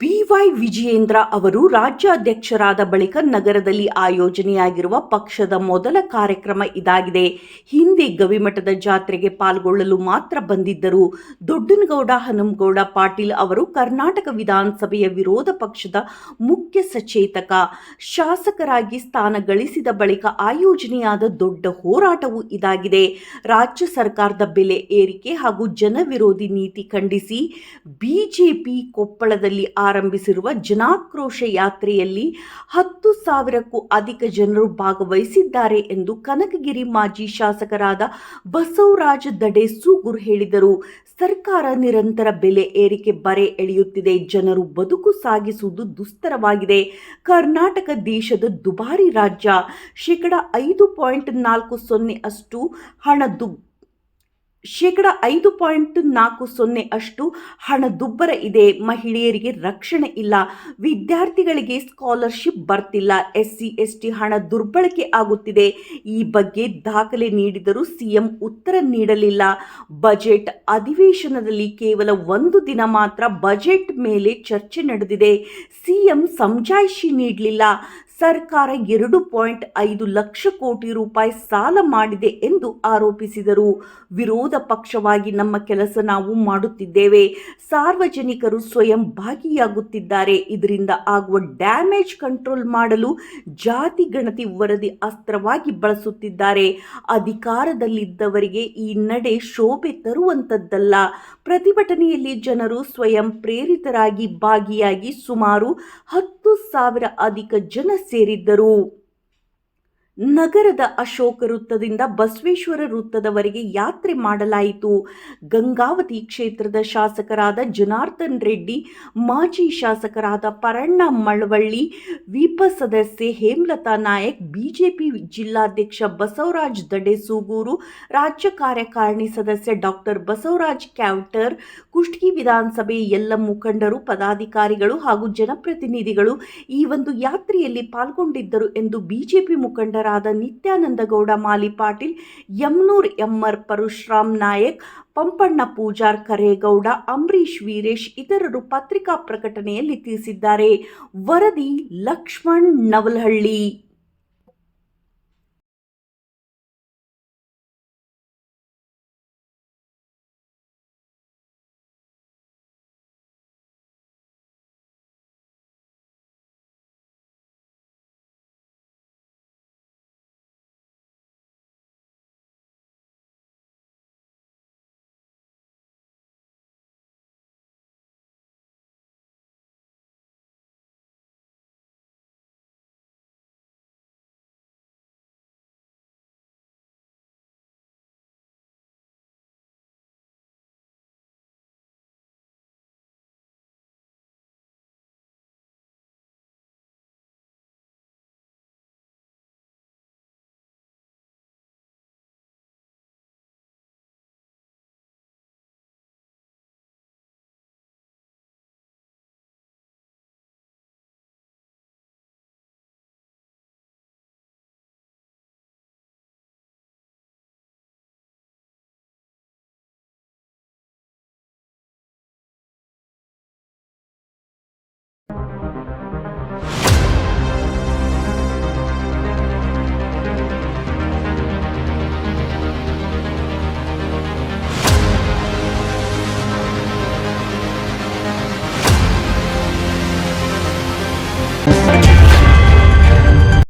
B Y Vijayendra ಅವರು ರಾಜ್ಯಾಧ್ಯಕ್ಷರಾದ ಬಳಿಕ ನಗರದಲ್ಲಿ ಆಯೋಜನೆಯಾಗಿರುವ ಪಕ್ಷದ ಮೊದಲ ಕಾರ್ಯಕ್ರಮ ಇದಾಗಿದೆ. ಹಿಂದೆ ಗವಿಮಠದ ಜಾತ್ರೆಗೆ ಪಾಲ್ಗೊಳ್ಳಲು ಮಾತ್ರ ಬಂದಿದ್ದರು. ದೊಡ್ಡನಗೌಡ ಹನುಮಗೌಡ ಪಾಟೀಲ್ ಅವರು ಕರ್ನಾಟಕ ವಿಧಾನಸಭೆಯ ವಿರೋಧ ಪಕ್ಷದ ಮುಖ್ಯ ಸಚೇತಕ, ಶಾಸಕರಾಗಿ ಸ್ಥಾನ ಗಳಿಸಿದ ಬಳಿಕ ಆಯೋಜನೆಯಾದ ದೊಡ್ಡ ಹೋರಾಟವೂ ಇದಾಗಿದೆ. ರಾಜ್ಯ ಸರ್ಕಾರದ ಬೆಲೆ ಏರಿಕೆ ಹಾಗೂ ಜನವಿರೋಧಿ ನೀತಿ ಖಂಡಿಸಿ ಬಿಜೆಪಿ ಕೊಪ್ಪಳದಲ್ಲಿ ಆರಂಭಿಸಿರುವ ಜನಾಕ್ರೋಶ ಯಾತ್ರೆಯಲ್ಲಿ 10,000ಕ್ಕೂ ಅಧಿಕ ಜನರು ಭಾಗವಹಿಸಿದ್ದಾರೆ ಎಂದು ಕನಕಗಿರಿ ಮಾಜಿ ಶಾಸಕರಾದ ಬಸವರಾಜ ದಡೇಸೂಗೂರು ಹೇಳಿದರು. ಸರ್ಕಾರ ನಿರಂತರ ಬೆಲೆ ಏರಿಕೆ ಬರೆ ಎಳೆಯುತ್ತಿದೆ. ಜನರು ಬದುಕು ಸಾಗಿಸುವುದು ದುಸ್ತರವಾಗಿದೆ. ಕರ್ನಾಟಕ ದೇಶದ ದುಬಾರಿ ರಾಜ್ಯ. 5.40% ಅಷ್ಟು ಹಣದುಬ್ಬರ ಇದೆ. ಮಹಿಳೆಯರಿಗೆ ರಕ್ಷಣೆ ಇಲ್ಲ. ವಿದ್ಯಾರ್ಥಿಗಳಿಗೆ ಸ್ಕಾಲರ್ಶಿಪ್ ಬರ್ತಿಲ್ಲ. SC/ST ಹಣ ದುರ್ಬಳಕೆ ಆಗುತ್ತಿದೆ. ಈ ಬಗ್ಗೆ ದಾಖಲೆ ನೀಡಿದರೂ ಸಿಎಂ ಉತ್ತರ ನೀಡಲಿಲ್ಲ. ಬಜೆಟ್ ಅಧಿವೇಶನದಲ್ಲಿ ಕೇವಲ 1 ದಿನ ಮಾತ್ರ ಬಜೆಟ್ ಮೇಲೆ ಚರ್ಚೆ ನಡೆದಿದೆ. ಸಿಎಂ ಸಮಜಾಯಿಷಿ ನೀಡಲಿಲ್ಲ. ಸರ್ಕಾರ 2.5 ಲಕ್ಷ ಕೋಟಿ ರೂಪಾಯಿ ಸಾಲ ಮಾಡಿದೆ ಎಂದು ಆರೋಪಿಸಿದರು. ವಿರೋಧ ಪಕ್ಷವಾಗಿ ನಮ್ಮ ಕೆಲಸ ನಾವು ಮಾಡುತ್ತಿದ್ದೇವೆ. ಸಾರ್ವಜನಿಕರು ಸ್ವಯಂ ಭಾಗಿಯಾಗುತ್ತಿದ್ದಾರೆ. ಇದರಿಂದ ಆಗುವ ಡ್ಯಾಮೇಜ್ ಕಂಟ್ರೋಲ್ ಮಾಡಲು ಜಾತಿ ಗಣತಿ ವರದಿ ಅಸ್ತ್ರವಾಗಿ ಬಳಸುತ್ತಿದ್ದಾರೆ. ಅಧಿಕಾರದಲ್ಲಿದ್ದವರಿಗೆ ಈ ನಡೆ ಶೋಭೆ ತರುವಂತದ್ದಲ್ಲ. ಪ್ರತಿಭಟನೆಯಲ್ಲಿ ಜನರು ಸ್ವಯಂ ಪ್ರೇರಿತರಾಗಿ ಭಾಗಿಯಾಗಿ ಸುಮಾರು 10,000 ಅಧಿಕ ಜನ ಸೇರಿದ್ದರು. ನಗರದ ಅಶೋಕ ವೃತ್ತದಿಂದ ಬಸವೇಶ್ವರ ವೃತ್ತದವರೆಗೆ ಯಾತ್ರೆ ಮಾಡಲಾಯಿತು. ಗಂಗಾವತಿ ಕ್ಷೇತ್ರದ ಶಾಸಕರಾದ ಜನಾರ್ದನ್ ರೆಡ್ಡಿ, ಮಾಜಿ ಶಾಸಕರಾದ ಪರಣ್ಣ ಮಳವಳ್ಳಿ, ವಿಪ ಸದಸ್ಯೆ ಹೇಮಲತಾ ನಾಯಕ್, ಬಿಜೆಪಿ ಜಿಲ್ಲಾಧ್ಯಕ್ಷ ಬಸವರಾಜ ದಡೇಸೂಗೂರು, ರಾಜ್ಯ ಕಾರ್ಯಕಾರಿಣಿ ಸದಸ್ಯ ಡಾಕ್ಟರ್ ಬಸವರಾಜ ಕ್ಯಾವಟರ್, ಕುಷ್ಟಗಿ ವಿಧಾನಸಭೆ ಎಲ್ಲ ಮುಖಂಡರು, ಪದಾಧಿಕಾರಿಗಳು ಹಾಗೂ ಜನಪ್ರತಿನಿಧಿಗಳು ಈ ಒಂದು ಯಾತ್ರೆಯಲ್ಲಿ ಪಾಲ್ಗೊಂಡಿದ್ದರು ಎಂದು ಬಿಜೆಪಿ ಮುಖಂಡರಾದ ನಿತ್ಯಾನಂದಗೌಡ ಮಾಲಿ ಪಾಟೀಲ್, ಯಮನೂರ್ ಎಮ್ಮರ್, ಪರಶುರಾಮ್ ನಾಯಕ್, ಪಂಪಣ್ಣ ಪೂಜಾರ್, ಕರೇಗೌಡ, ಅಂಬರೀಶ್ ವೀರೇಶ್ ಇತರರು ಪತ್ರಿಕಾ ಪ್ರಕಟಣೆಯಲ್ಲಿ ತಿಳಿಸಿದ್ದಾರೆ. ವರದಿ ಲಕ್ಷ್ಮಣ್ ನವಲಹಳ್ಳಿ.